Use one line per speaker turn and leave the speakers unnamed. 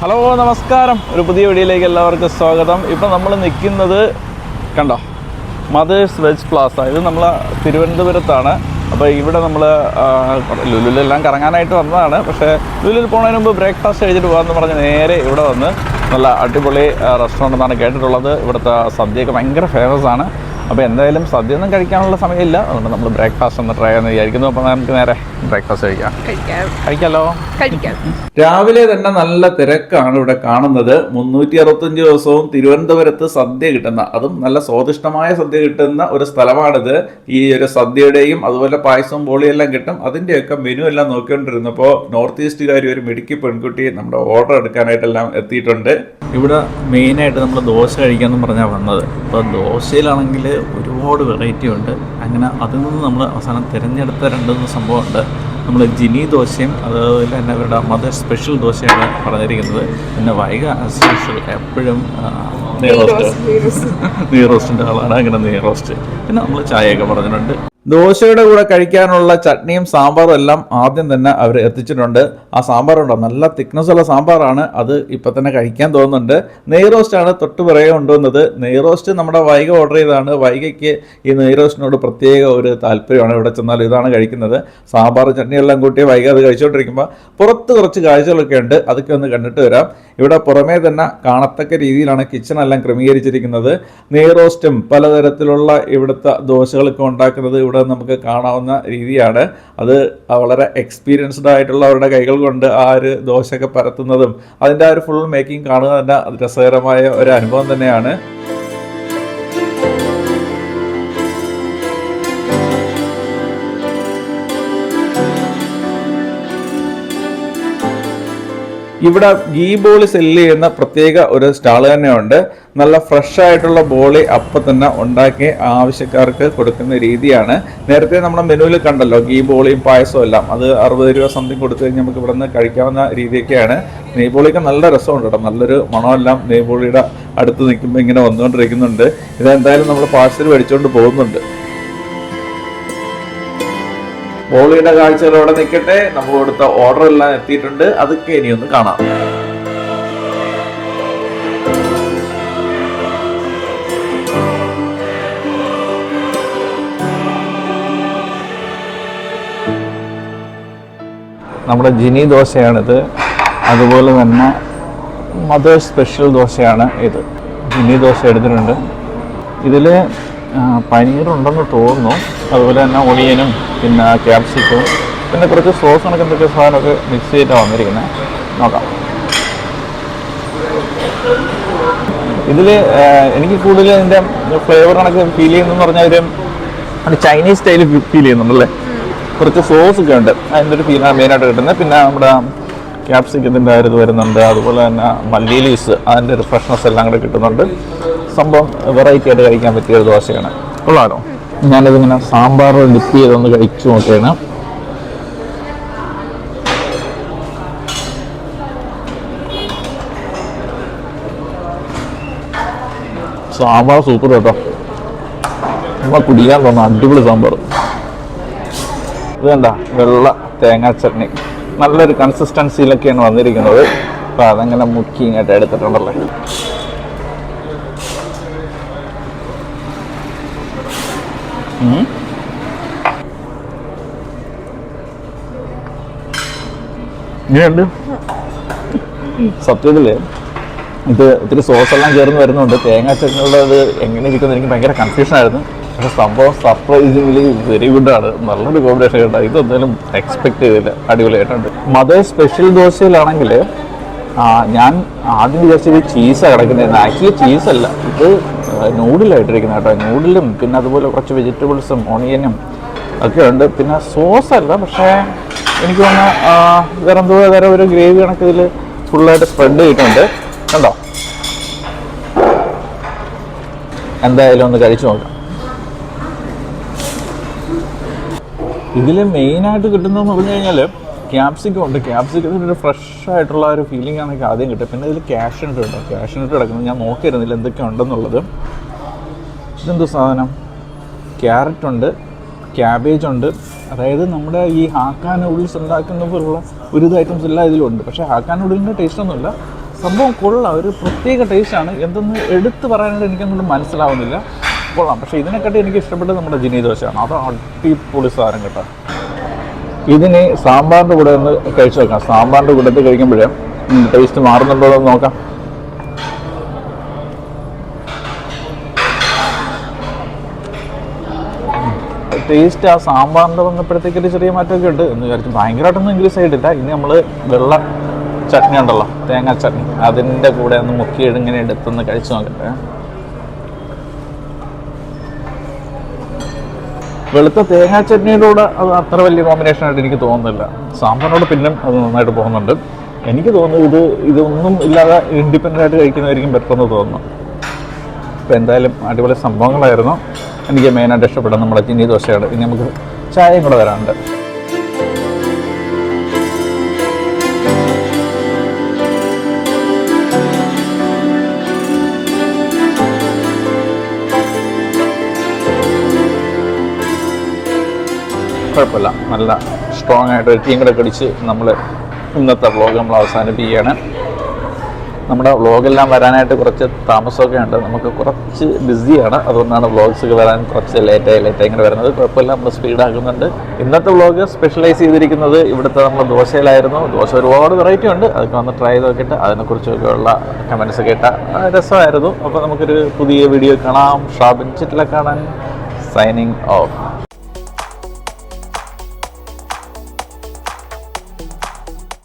Hello നമസ്കാരം, ഒരു പുതിയ വീഡിയോയിലേക്ക് എല്ലാവർക്കും സ്വാഗതം. ഇപ്പം നമ്മൾ നിൽക്കുന്നത് കണ്ടോ, മദേഴ്സ് വെജ് പ്ലാസ. ഇത് നമ്മൾ തിരുവനന്തപുരത്താണ്. അപ്പോൾ ഇവിടെ നമ്മൾ ലുലുലെല്ലാം കറങ്ങാനായിട്ട് വന്നതാണ്. പക്ഷേ ലുലുവിൽ പോകുന്നതിന് മുമ്പ് ബ്രേക്ക്ഫാസ്റ്റ് കഴിച്ചിട്ട് പോകാമെന്ന് പറഞ്ഞ് നേരെ ഇവിടെ വന്ന് നല്ല അടിപൊളി റെസ്റ്റോറൻ്റ് എന്നാണ് കേട്ടിട്ടുള്ളത്. ഇവിടുത്തെ സദ്യയൊക്കെ ഭയങ്കര ഫേമസ് ആണ്. അപ്പോൾ എന്തായാലും സദ്യ ഒന്നും കഴിക്കാനുള്ള സമയമില്ല, അതുകൊണ്ട് നമ്മൾ ബ്രേക്ക്ഫാസ്റ്റ് ഒന്ന് ട്രൈ ചെയ്യാമെന്ന് വിചാരിക്കുന്നു. അപ്പോൾ നമുക്ക് നേരെ ബ്രേക്ക്ഫാസ്റ്റ് കഴിക്കാമല്ലോ. രാവിലെ തന്നെ നല്ല തിരക്കാണ് ഇവിടെ കാണുന്നത്. 365 ദിവസവും തിരുവനന്തപുരത്ത് സദ്യ കിട്ടുന്ന, അതും നല്ല സ്വാദിഷ്ടമായ സദ്യ കിട്ടുന്ന ഒരു സ്ഥലമാണിത്. ഈ ഒരു സദ്യയുടെയും അതുപോലെ പായസവും ബോളിയെല്ലാം കിട്ടും. അതിൻ്റെയൊക്കെ മെനു എല്ലാം നോക്കിക്കൊണ്ടിരുന്നപ്പോൾ നോർത്ത് ഈസ്റ്റുകാർ ഒരു മിടുക്കി പെൺകുട്ടി നമ്മുടെ ഓർഡർ എടുക്കാനായിട്ടെല്ലാം എത്തിയിട്ടുണ്ട്. ഇവിടെ മെയിനായിട്ട് നമ്മൾ ദോശ കഴിക്കാമെന്ന് പറഞ്ഞാൽ വന്നത്. അപ്പോൾ ദോശയിലാണെങ്കിൽ ഒരുപാട് വെറൈറ്റി ഉണ്ട്. അങ്ങനെ അതിൽ നിന്ന് നമ്മൾ അവസാനം തിരഞ്ഞെടുത്ത 2 സംഭവമുണ്ട്. നമ്മൾ ജിനി ദോശയും അതുപോലെ തന്നെ അവരുടെ മദർ സ്പെഷ്യൽ ദോശയാണ് പറഞ്ഞിരിക്കുന്നത്. പിന്നെ വൈക സ്പെഷ്യൽ എപ്പോഴും നെയ്റോസ്റ്റിൻ്റെ ആളാണ്. അങ്ങനെ നെയ്റോസ്റ്റ്. പിന്നെ നമ്മൾ ചായയൊക്കെ പറഞ്ഞിട്ടുണ്ട്. ദോശയുടെ കൂടെ കഴിക്കാനുള്ള ചട്നിയും സാമ്പാറും എല്ലാം ആദ്യം തന്നെ അവർ എത്തിച്ചിട്ടുണ്ട്. ആ സാമ്പാറുണ്ടോ, നല്ല തിക്നെസ് ഉള്ള സാമ്പാറാണ്. അത് ഇപ്പം തന്നെ കഴിക്കാൻ തോന്നുന്നുണ്ട്. നെയ്റോസ്റ്റാണ് തൊട്ട് പിറകെ കൊണ്ടുവന്നത്. നെയ്റോസ്റ്റ് നമ്മുടെ വൈക ഓർഡർ ചെയ്തതാണ്. വൈകയ്ക്ക് ഈ നെയ്റോസ്റ്റിനോട് പ്രത്യേക ഒരു താല്പര്യമാണ്. ഇവിടെ ചെന്നാൽ ഇതാണ് കഴിക്കുന്നത്. സാമ്പാർ ചട്നിയെല്ലാം കൂട്ടി വൈക അത് കഴിച്ചുകൊണ്ടിരിക്കുമ്പോൾ പുറത്ത് കുറച്ച് കാഴ്ചകളൊക്കെ ഉണ്ട്. അതൊക്കെ ഒന്ന് കണ്ടിട്ട് വരാം. ഇവിടെ പുറമേ തന്നെ കാണത്തക്ക രീതിയിലാണ് കിച്ചണെല്ലാം ക്രമീകരിച്ചിരിക്കുന്നത്. നെയ്റോസ്റ്റും പലതരത്തിലുള്ള ഇവിടുത്തെ ദോശകളൊക്കെ ഉണ്ടാക്കുന്നത് ഇവിടെ നമുക്ക് കാണാവുന്ന രീതിയാണ്. അത് വളരെ എക്സ്പീരിയൻസ്ഡ് ആയിട്ടുള്ളവരുടെ കൈകൾ കൊണ്ട് ആ ഒരു ദോശയൊക്കെ പരത്തുന്നതും അതിൻ്റെ ആ ഒരു ഫുൾ മേക്കിംഗ് കാണുക തന്നെ രസകരമായ ഒരു അനുഭവം തന്നെയാണ്. ഇവിടെ ഗീ ബോളി സെല്ല് ചെയ്യുന്ന പ്രത്യേക ഒരു സ്റ്റാള് തന്നെയുണ്ട്. നല്ല ഫ്രഷ് ആയിട്ടുള്ള ബോളി അപ്പം തന്നെ ഉണ്ടാക്കി ആവശ്യക്കാർക്ക് കൊടുക്കുന്ന രീതിയാണ്. നേരത്തെ നമ്മുടെ മെനുവിൽ കണ്ടല്ലോ ഗീ ബോളിയും പായസവും എല്ലാം. അത് 60 രൂപ സംതിങ് കൊടുത്തു കഴിഞ്ഞാൽ നമുക്ക് ഇവിടെ നിന്ന് കഴിക്കാവുന്ന രീതിയൊക്കെയാണ്. നെയ്ബോളിയൊക്കെ നല്ല രസമുണ്ട് കേട്ടോ. നല്ലൊരു മണമെല്ലാം നെയ്ബോളിയുടെ അടുത്ത് നിൽക്കുമ്പോൾ ഇങ്ങനെ വന്നുകൊണ്ടിരിക്കുന്നുണ്ട്. ഇതെന്തായാലും നമ്മൾ പാഴ്സൽ മേടിച്ചുകൊണ്ട് പോകുന്നുണ്ട്. ബോളിയുടെ കാഴ്ചകളോടെ നിൽക്കട്ടെ. നമ്മൾ കൊടുത്ത ഓർഡർ എല്ലാം എത്തിയിട്ടുണ്ട്. അതൊക്കെ ഇനിയൊന്ന് കാണാം. നമ്മുടെ ജിനി ദോശയാണിത്. അതുപോലെ തന്നെ മദർ സ്പെഷ്യൽ ദോശയാണ് ഇത്. ജിനി ദോശ എടുത്തിട്ടുണ്ട്. ഇതിൽ പനീറുണ്ടെന്ന് തോന്നുന്നു. അതുപോലെ തന്നെ ഒണിയനും പിന്നെ ക്യാപ്സിക്കും പിന്നെ കുറച്ച് സോസ് കണക്ക് എന്തൊക്കെ സാധനമൊക്കെ മിക്സ് ചെയ്തിട്ടാണ് വന്നിരിക്കുന്നത്. നോക്കാം. ഇതിൽ എനിക്ക് കൂടുതൽ ഇതിൻ്റെ ഫ്ലേവർ കണക്ക് ഫീൽ ചെയ്യുന്നതെന്ന് പറഞ്ഞാൽ ഒരു ചൈനീസ് സ്റ്റൈൽ ഫീൽ ചെയ്യുന്നുണ്ടല്ലേ. കുറച്ച് സോസ് ഒക്കെ ഉണ്ട്. അതിൻ്റെ ഒരു ഫീലാണ് മെയിനായിട്ട് കിട്ടുന്നത്. പിന്നെ നമ്മുടെ ക്യാപ്സിക്കത്തിൻ്റെ ആ ഇത് വരുന്നുണ്ട്. അതുപോലെ തന്നെ മല്ലി ലീവ്സ്, അതിൻ്റെ ഒരു ഫ്രഷ്നെസ് എല്ലാം കൂടെ കിട്ടുന്നുണ്ട്. സംഭവം വെറൈറ്റി ആയിട്ട് കഴിക്കാൻ പറ്റിയ ഒരു ദോശയാണ്. കൊള്ളാലോ. ഞാനിതിങ്ങനെ സാമ്പാർ ഡിപ്പ് ചെയ്തൊന്ന് കഴിച്ചു നോക്കുകയാണ്. സാമ്പാർ സൂപ്പർ കേട്ടോ. നമ്മൾ കുടിക്കാൻ തോന്നുന്നു. അടിപൊളി സാമ്പാർ. ഇത് കണ്ട വെള്ള തേങ്ങാ ചട്നി നല്ലൊരു കൺസിസ്റ്റൻസിയിലൊക്കെയാണ് വന്നിരിക്കുന്നത്. അപ്പോൾ അതങ്ങനെ മുക്കി ഇങ്ങോട്ട് എടുത്തിട്ടുണ്ടല്ലേ. ഇങ്ങനെയുണ്ട്. സത്യത്തില് ഇത് ഇത്തിരി സോസെല്ലാം ചേർന്ന് വരുന്നുണ്ട്. തേങ്ങാ ചട്നിയുടെ ഇത് എങ്ങനെ ഇരിക്കുന്നത് എനിക്ക് ഭയങ്കര കൺഫ്യൂഷൻ ആയിരുന്നു. പക്ഷെ സംഭവം സർപ്രൈസിംഗ്ലി വെരി ഗുഡാണ്. നല്ലൊരു കോമ്പിനേഷൻ കേട്ടോ. ഇതൊന്നും എക്സ്പെക്ട് ചെയ്തില്ല. അടിപൊളിയായിട്ടുണ്ട്. മദർ സ്പെഷ്യൽ ദോശയിലാണെങ്കിൽ ഞാൻ ആദ്യം വിചാരിച്ചത് ചീസാണ് കിടക്കുന്നത്. ആക്ച്വലി ചീസല്ല, ഇത് നൂഡിലായിട്ടിരിക്കുന്നത് കേട്ടോ. നൂഡിലും പിന്നെ അതുപോലെ കുറച്ച് വെജിറ്റബിൾസും ഓണിയനും ഒക്കെ ഉണ്ട്. പിന്നെ സോസ് അല്ല, പക്ഷേ എനിക്ക് തോന്നുന്നു വേറെ എന്തോ വേറെ ഒരു ഗ്രേവി കണക്ക് ഇതിൽ ഫുള്ളായിട്ട് സ്പ്രെഡ് ചെയ്തിട്ടുണ്ട്. കണ്ടോ, എന്തായാലും ഒന്ന് കഴിച്ചു നോക്കാം. ഇതിൽ മെയിനായിട്ട് കിട്ടുന്നതെന്ന് പറഞ്ഞു കഴിഞ്ഞാൽ ക്യാപ്സിക്കം ഉണ്ട്. ക്യാപ്സിക്കത്തിൻ്റെ ഒരു ഫ്രഷ് ആയിട്ടുള്ള ഒരു ഫീലിംഗ് ആണ് എനിക്ക് ആദ്യം കിട്ടുക. പിന്നെ ഇതിൽ ക്യാഷ്നട്ട് ഉണ്ട്. ക്യാഷ്നട്ട് കിടക്കുന്നത് ഞാൻ നോക്കിയിരുന്നില്ല എന്തൊക്കെ ഉണ്ടെന്നുള്ളത്. ഇതെന്തോ സാധനം, ക്യാരറ്റ് ഉണ്ട്, ക്യാബേജ് ഉണ്ട്. അതായത് നമ്മുടെ ഈ ഹാക്ക നൂഡിൽസ് ഉണ്ടാക്കുന്ന പോലുള്ള ഒരു ഐറ്റംസ് എല്ലാം ഇതിലുണ്ട്. പക്ഷേ ഹാക്ക നൂഡിലിൻ്റെ ടേസ്റ്റ് ഒന്നുമില്ല. സംഭവം കൊള്ളാം, ഒരു പ്രത്യേക ടേസ്റ്റാണ്. എന്തെന്ന് എടുത്തു പറയാനായിട്ട് എനിക്കൊന്നും മനസ്സിലാവുന്നില്ല. കൊള്ളാം. പക്ഷേ ഇതിനെക്കാട്ടി എനിക്ക് ഇഷ്ടപ്പെട്ടത് നമ്മുടെ ജിനി ദോശയാണ്. അത് അടിപൊളി സാധനം കേട്ടോ. ഇതിന് സാമ്പാറിൻ്റെ കൂടെ ഒന്ന് കഴിച്ചു നോക്കാം. സാമ്പാറിൻ്റെ കൂട്ടത്തിൽ കഴിക്കുമ്പോഴേ ടേസ്റ്റ് മാറുന്നുണ്ടോ എന്ന് നോക്കാം. ടേസ്റ്റ് ആ സാമ്പാറിൻ്റെ വന്നപ്പോഴത്തേക്ക് ഒരു ചെറിയ മാറ്റമൊക്കെ ഉണ്ട് എന്ന് വിചാരിച്ചു. ഭയങ്കരമായിട്ടൊന്നും ഇൻക്രീസ് ആയിട്ടില്ല. ഇനി നമ്മൾ വെള്ള ചട്നി ഉണ്ടല്ലോ, തേങ്ങാ ചട്നി, അതിൻ്റെ കൂടെ ഒന്ന് മുക്കിയിട്ട് ഇങ്ങനെ എടുത്തൊന്ന് കഴിച്ചു നോക്കട്ടെ. വെളുത്ത തേങ്ങാ ചട്നിയുടെ കൂടെ അത് അത്ര വലിയ കോമ്പിനേഷനായിട്ട് എനിക്ക് തോന്നുന്നില്ല. സാമ്പാറിനോട് പിന്നെ അത് നന്നായിട്ട് പോകുന്നുണ്ട്. എനിക്ക് തോന്നുന്നു ഇതൊന്നും ഇല്ലാതെ ഇൻഡിപെൻഡൻ്റ് ആയിട്ട് കഴിക്കുന്നതായിരിക്കും ബെറ്റർ എന്ന് തോന്നുന്നു. അപ്പോൾ എന്തായാലും അടിപൊളി സംഭവങ്ങളായിരുന്നു. എനിക്ക് മെയിനായിട്ട് ഇഷ്ടപ്പെട്ടത് നമ്മുടെ ജിനി ദോശയാണ്. ഇനി നമുക്ക് ചായയും കൂടെ വരാനുണ്ട്. കുഴപ്പമില്ല, നല്ല സ്ട്രോങ് ആയിട്ട് ഒരു ടീം കൂടെ കടിച്ച് നമ്മൾ ഇന്നത്തെ വ്ളോഗ് നമ്മൾ അവസാനിപ്പിക്കുകയാണ്. നമ്മുടെ വ്ളോഗെല്ലാം വരാനായിട്ട് കുറച്ച് താമസമൊക്കെ ഉണ്ട്. നമുക്ക് കുറച്ച് ബിസിയാണ്, അതുകൊണ്ടാണ് വ്ളോഗ്സൊക്കെ വരാൻ കുറച്ച് ലേറ്റായി ഇങ്ങനെ വരുന്നത്. കുഴപ്പമില്ല, നമ്മൾ സ്പീഡാക്കുന്നുണ്ട്. ഇന്നത്തെ വ്ളോഗ് സ്പെഷ്യലൈസ് ചെയ്തിരിക്കുന്നത് ഇവിടുത്തെ നമ്മൾ ദോശയിലായിരുന്നു. ദോശ ഒരുപാട് വെറൈറ്റി ഉണ്ട്, അതൊക്കെ വന്ന് ട്രൈ ചെയ്ത് നോക്കിയിട്ട് അതിനെക്കുറിച്ചൊക്കെയുള്ള കമൻറ്റ്സ് കേട്ട രസമായിരുന്നു. അപ്പോൾ നമുക്കൊരു പുതിയ വീഡിയോ കാണാം. ഷാബിൻ ചിറ്റിലെ കാണാൻ സൈനിങ് ഓഫ്.